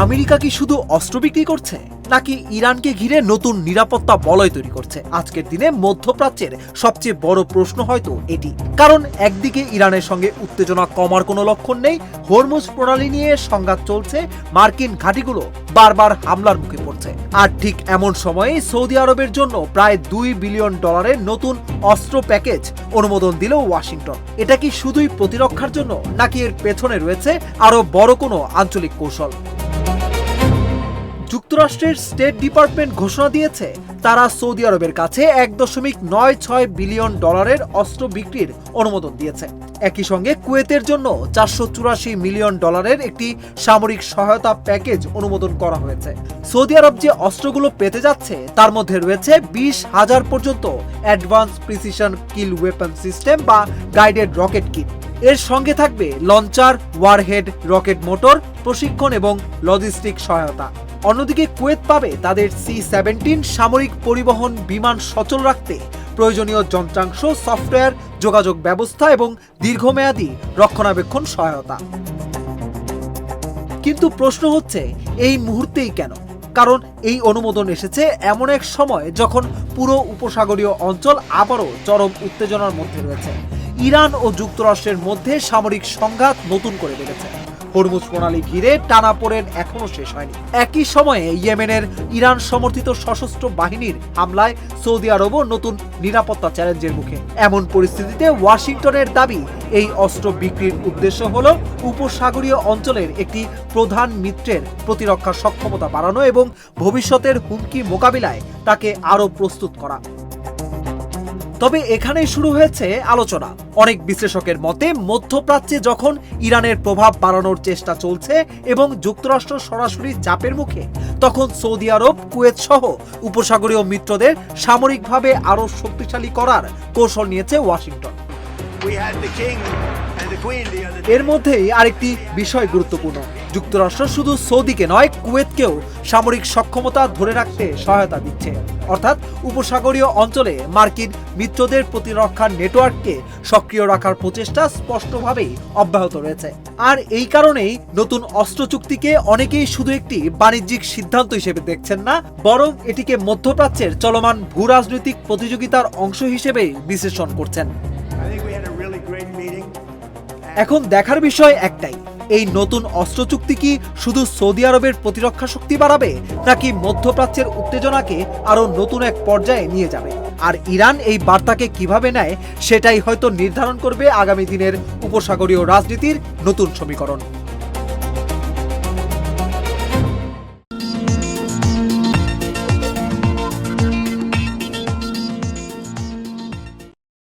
America কি শুধু অস্ত্র বিক্রি করছে নাকি ইরানকে ঘিরে নতুন নিরাপত্তা বলয় তৈরি করছে? আজকের দিনে মধ্যপ্রাচ্যের সবচেয়ে বড় প্রশ্ন হয়তো এটি। কারণ একদিকে ইরানের সঙ্গে উত্তেজনা কমার কোনো লক্ষণ নেই, হরমুজ প্রণালী নিয়ে সংঘাত চলছে, মার্কিন ঘাঁটিগুলো বারবার হামলার মুখে পড়ছে। আর ঠিক এমন সময়ে সৌদি আরবের জন্য প্রায় $2 বিলিয়ন নতুন অস্ত্র প্যাকেজ অনুমোদন দিল ওয়াশিংটন। এটা কি শুধুই প্রতিরক্ষার জন্য নাকি এর পেছনে রয়েছে আরো বড় কোনো আঞ্চলিক কৌশল? যুক্তরাষ্ট্রের স্টেট ডিপার্টমেন্ট ঘোষণা দিয়েছে তারা সৌদি আরবের কাছে $1.96 বিলিয়ন অস্ত্র বিক্রির অনুমোদন দিয়েছে। একই সঙ্গে কুয়েতের জন্য $484 মিলিয়ন একটি সামরিক সহায়তা প্যাকেজ অনুমোদন করা হয়েছে। সৌদি আরব যে অস্ত্রগুলো পেতে যাচ্ছে তার মধ্যে রয়েছে 20,000 পর্যন্ত অ্যাডভান্স প্রিসিশন কিল ওয়েপন সিস্টেম বা গাইডেড রকেট কিট। এর সঙ্গে থাকবে লঞ্চার, ওয়ারহেড, রকেট মোটর, প্রশিক্ষণ এবং লজিস্টিক সহায়তা। অন্যদিকে কুয়েত পাবে তাদের C-17 সামরিক পরিবহন বিমান সচল রাখতে প্রয়োজনীয় যন্ত্রাংশ, সফটওয়্যার, যোগাযোগ ব্যবস্থা এবং দীর্ঘমেয়াদী রক্ষণাবেক্ষণ সহায়তা। কিন্তু প্রশ্ন হচ্ছে এই মুহূর্তেই কেন? কারণ এই অনুমোদন এসেছে এমন এক সময় যখন পুরো উপসাগরীয় অঞ্চল আবারও চরম উত্তেজনার মধ্যে রয়েছে। ইরান ও যুক্তরাষ্ট্রের মধ্যে সামরিক সংঘাত নতুন করে বেড়েছে। হরমুজ প্রণালী ঘিরে টানাপোড়েন এখনো শেষ হয়নি। একই সময়ে ইয়েমেনের ইরান সমর্থিত সশস্ত্র বাহিনীর হামলায় সৌদি আরবও নতুন নিরাপত্তা চ্যালেঞ্জের মুখে। এমন পরিস্থিতিতে ওয়াশিংটনের দাবি এই অস্ত্র বিক্রির উদ্দেশ্য হল উপসাগরীয় অঞ্চলের একটি প্রধান মিত্রের প্রতিরক্ষা সক্ষমতা বাড়ানো এবং ভবিষ্যতের হুমকি মোকাবিলায় তাকে আরও প্রস্তুত করা। তবে এখানেই শুরু হয়েছে আলোচনা। অনেক বিশ্লেষকের মতে মধ্যপ্রাচ্যে যখন ইরানের প্রভাব বাড়ানোর চেষ্টা চলছে এবং যুক্তরাষ্ট্র সরাসরি চাপের মুখে, তখন সৌদি আরব, কুয়েত সহ উপসাগরীয় মিত্রদের সামরিকভাবে আরও শক্তিশালী করার কৌশল নিয়েছে ওয়াশিংটন। এর মধ্যেই আরেকটি বিষয় গুরুত্বপূর্ণ। যুক্তরাষ্ট্র শুধু সৌদিকে নয়, কুয়েতকেও সামরিক সক্ষমতা ধরে রাখতে সহায়তা দিচ্ছে। অর্থাৎ উপসাগরীয় অঞ্চলে মার্কিন মিত্রদের প্রতিরক্ষার নেটওয়ার্ককে সক্রিয় রাখার প্রচেষ্টা স্পষ্টভাবেই অব্যাহত রয়েছে। আর এই কারণেই নতুন অস্ত্র চুক্তিকে অনেকেই শুধু একটি বাণিজ্যিক সিদ্ধান্ত হিসেবে দেখছেন না, বরং এটিকে মধ্যপ্রাচ্যের চলমান ভূ রাজনৈতিক প্রতিযোগিতার অংশ হিসেবে বিশ্লেষণ করছেন। এখন দেখার বিষয় একটাই, এই নতুন অস্ত্র চুক্তি কি শুধু সৌদি আরবের প্রতিরক্ষা শক্তি বাড়াবে নাকি মধ্যপ্রাচ্যের উত্তেজনাকে আরো নতুন এক পর্যায়ে নিয়ে যাবে? আর ইরান এই বার্তাকে কিভাবে নেয় সেটাই হয়তো নির্ধারণ করবে আগামী দিনের উপসাগরীয় রাজনীতির নতুন সমীকরণ।